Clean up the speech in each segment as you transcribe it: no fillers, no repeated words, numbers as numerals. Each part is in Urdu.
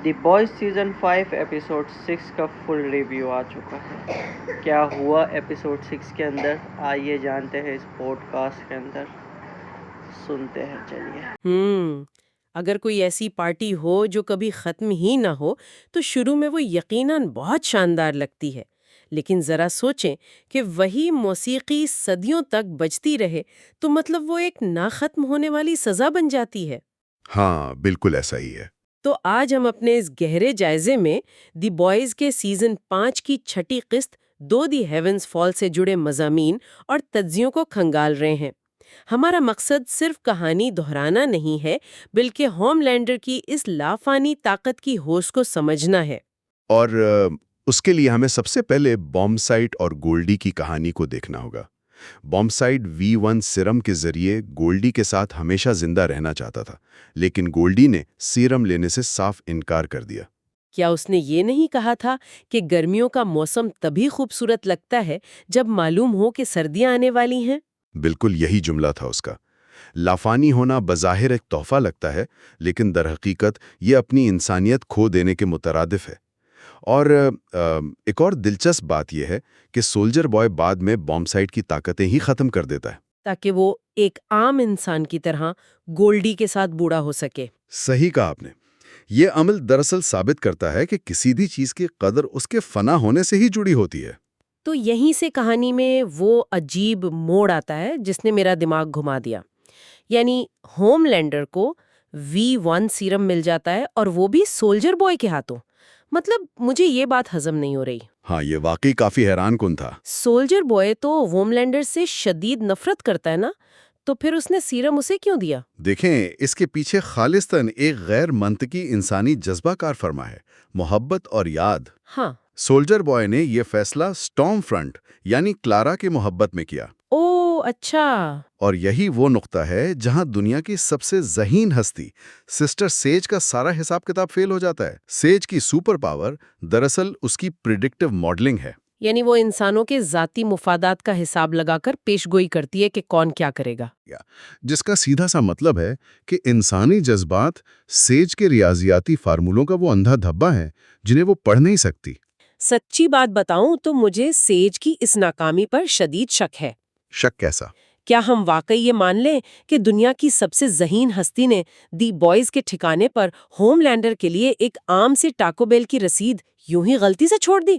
دی بوائز سیزن 5 ایپیسوڈ 6 کا فل ریویو آ چکا ہے. کیا ہوا ایپیسوڈ 6 کے اندر آئیے جانتے ہیں اس پوڈ کاسٹ کے اندر. سنتے ہیں چلیے. اگر کوئی ایسی پارٹی ہو جو کبھی ختم ہی نہ ہو تو شروع میں وہ یقیناً بہت شاندار لگتی ہے، لیکن ذرا سوچیں کہ وہی موسیقی صدیوں تک بجتی رہے تو مطلب وہ ایک نہ ختم ہونے والی سزا بن جاتی ہے. ہاں بالکل ایسا ہی ہے. تو آج ہم اپنے اس گہرے جائزے میں دی بوائز کے سیزن 5 کی چھٹی قسط دو دی ہیونز فال سے جڑے مضامین اور تجزیوں کو کھنگال رہے ہیں. ہمارا مقصد صرف کہانی دہرانا نہیں ہے بلکہ ہوم لینڈر کی اس لافانی طاقت کی ہوش کو سمجھنا ہے. اور اس کے لیے ہمیں سب سے پہلے بوم سائٹ اور گولڈی کی کہانی کو دیکھنا ہوگا. بوم سائٹ V1 سیرم کے ذریعے گولڈی کے ساتھ ہمیشہ زندہ رہنا چاہتا تھا، لیکن گولڈی نے سیرم لینے سے صاف انکار کر دیا. کیا اس نے یہ نہیں کہا تھا کہ گرمیوں کا موسم تبھی خوبصورت لگتا ہے جب معلوم ہو کہ سردیاں آنے والی ہیں؟ بالکل یہی جملہ تھا اس کا. لافانی ہونا بظاہر ایک تحفہ لگتا ہے، لیکن در حقیقت یہ اپنی انسانیت کھو دینے کے مترادف ہے. اور ایک اور دلچسپ بات یہ ہے کہ سولجر بوائے بعد میں بوم سائٹ کی طاقتیں ہی ختم کر دیتا ہے تاکہ وہ ایک عام انسان کی طرح گولڈی کے ساتھ بوڑھا ہو سکے. صحیح کہا آپ نے. یہ عمل دراصل ثابت کرتا ہے کہ کسی بھی چیز کی قدر اس کے فنا ہونے سے ہی جڑی ہوتی ہے. تو یہیں سے کہانی میں وہ عجیب موڑ آتا ہے جس نے میرا دماغ گھما دیا. یعنی ہوم لینڈر کو V1 سیرم مل جاتا ہے اور وہ بھی سولجر بوائے کے ہاتھوں. مطلب مجھے یہ بات ہضم نہیں ہو رہی. ہاں یہ واقعی کافی حیران کن تھا. سولجر بوائے تو ہوم لینڈر سے شدید نفرت کرتا ہے نا، تو پھر اس نے سیرم اسے کیوں دیا؟ دیکھیں اس کے پیچھے خالصتاً ایک غیر منطقی انسانی جذبہ کار فرما ہے، محبت اور یاد. ہاں. سولجر بوائے نے یہ فیصلہ سٹارم فرنٹ یعنی کلارا کی محبت میں کیا. او اچھا. اور یہی وہ نقطہ ہے جہاں دنیا کی سب سے ذہین ہستی سسٹر سیج کا سارا حساب کتاب فیل ہو جاتا ہے. سیج کی سپر پاور دراصل اس کی پریڈکٹیو ماڈلنگ ہے. یعنی وہ انسانوں کے ذاتی مفادات کا حساب لگا کر پیش گوئی کرتی ہے کہ کون کیا کرے گا، جس کا سیدھا سا مطلب ہے کہ انسانی جذبات سیج کے ریاضیاتی فارمولوں کا وہ اندھا دھبا ہے جنہیں وہ پڑھ نہیں سکتی. سچی بات بتاؤں تو مجھے سیج کی اس ناکامی پر شدید شک ہے. شک کیسا؟ کیا ہم واقعی یہ مان لیں کہ دنیا کی سب سے ذہین ہستی نے دی بوائز کے ٹھکانے پر ہوم لینڈر کے لیے ایک عام سی ٹاکو بیل کی رسید یوں ہی غلطی سے چھوڑ دی؟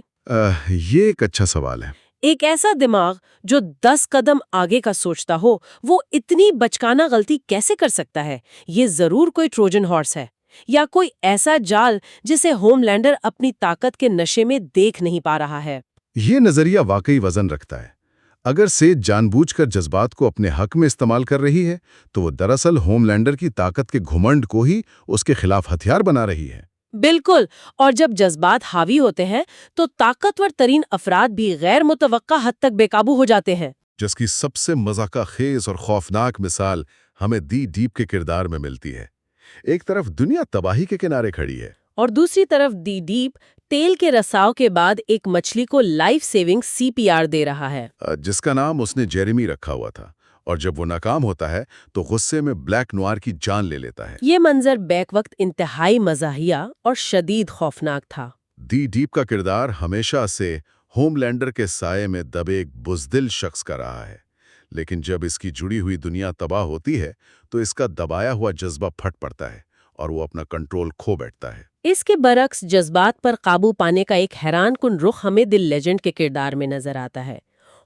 یہ ایک اچھا سوال ہے. ایک ایسا دماغ جو 10 قدم آگے کا سوچتا ہو وہ اتنی بچکانہ غلطی کیسے کر سکتا ہے؟ یہ ضرور کوئی ٹروجن ہارس ہے یا کوئی ایسا جال جسے ہوم لینڈر اپنی طاقت کے نشے میں دیکھ نہیں پا رہا ہے. یہ نظریہ واقعی وزن رکھتا ہے. اگر سیج جان بوجھ کر جذبات کو اپنے حق میں استعمال کر رہی ہے تو وہ دراصل ہوم لینڈر کی طاقت کے گھمنڈ کو ہی اس کے خلاف ہتھیار بنا رہی ہے. بالکل. اور جب جذبات حاوی ہوتے ہیں تو طاقتور ترین افراد بھی غیر متوقع حد تک بے قابو ہو جاتے ہیں. جس کی سب سے مذاقہ خیز اور خوفناک مثال ہمیں دی ڈیپ کے کردار میں ملتی ہے. ایک طرف دنیا تباہی کے کنارے کھڑی ہے اور دوسری طرف دی ڈیپ تیل کے رساؤ کے بعد ایک مچھلی کو لائف سیونگ CPR دے رہا ہے، جس کا نام اس نے جیریمی رکھا ہوا تھا. اور جب وہ ناکام ہوتا ہے تو غصے میں بلیک نوار کی جان لے لیتا ہے. یہ منظر بیک وقت انتہائی مزاحیہ اور شدید خوفناک تھا. دی ڈیپ کا کردار ہمیشہ سے ہوم لینڈر کے سائے میں دبے ایک بزدل شخص کا رہا ہے، لیکن جب اس کی جڑی ہوئی دنیا تباہ ہوتی ہے تو اس کا دبایا ہوا جذبہ پھٹ پڑتا ہے اور وہ اپنا کنٹرول کھو بیٹھتا ہے. اس کے برعکس جذبات پر قابو پانے کا ایک حیران کن رخ ہمیں دی لیجنڈ کے کردار میں نظر آتا ہے.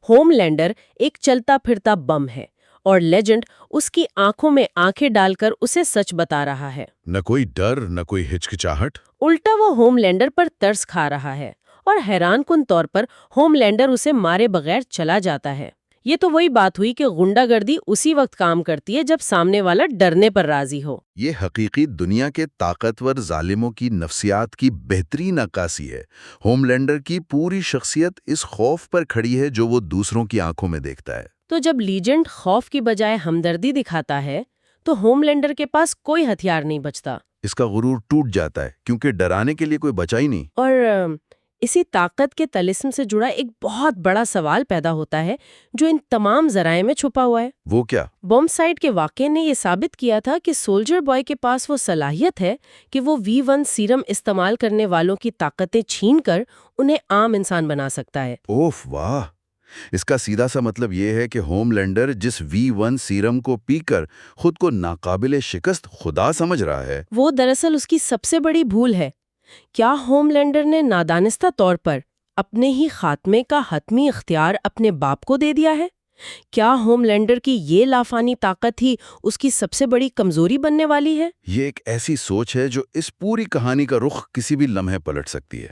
ہوم لینڈر ایک چلتا پھرتا بم ہے اور لیجنڈ اس کی آنکھوں میں آنکھیں ڈال کر اسے سچ بتا رہا ہے. نہ کوئی ڈر نہ کوئی ہچکچاہٹ. الٹا وہ ہوم لینڈر پر ترس کھا رہا ہے اور حیران کن طور پر ہوم لینڈر اسے مارے بغیر چلا جاتا ہے. یہ تو وہی بات ہوئی کہ غنڈہ گردی اسی وقت کام کرتی ہے جب سامنے والا ڈرنے پر راضی ہو. یہ حقیقی دنیا کے طاقتور ظالموں کی نفسیات کی بہترین عکاسی ہے. ہوم لینڈر کی پوری شخصیت اس خوف پر کھڑی ہے جو وہ دوسروں کی آنکھوں میں دیکھتا ہے. تو جب لیجنڈ خوف کی بجائے ہمدردی دکھاتا ہے تو ہوم لینڈر کے پاس کوئی ہتھیار نہیں بچتا. اس کا غرور ٹوٹ جاتا ہے کیونکہ ڈرانے کے لیے کوئی بچا ہی نہیں. اور اسی طاقت کے طلسم سے جڑا ایک بہت بڑا سوال پیدا ہوتا ہے جو ان تمام ذرائع میں چھپا ہوا ہے۔ وہ کیا؟ بوم سائٹ کے واقعے نے یہ ثابت کیا تھا کہ سولجر بوائے کے پاس وہ صلاحیت ہے کہ وہ V1 سیرم استعمال کرنے والوں کی طاقتیں چھین کر انہیں عام انسان بنا سکتا ہے۔ اوف واہ! اس کا سیدھا سا مطلب یہ ہے کہ ہوم لینڈر جس V1 سیرم کو پی کر خود کو ناقابل شکست خدا سمجھ رہا ہے، وہ دراصل اس کی سب سے بڑی بھول ہے۔ کیا ہوم لینڈر نے نادانستہ طور پر اپنے ہی خاتمے کا حتمی اختیار اپنے باپ کو دے دیا ہے؟ کیا ہوم لینڈر کی یہ لافانی طاقت ہی اس کی سب سے بڑی کمزوری بننے والی ہے؟ یہ ایک ایسی سوچ ہے جو اس پوری کہانی کا رخ کسی بھی لمحے پلٹ سکتی ہے۔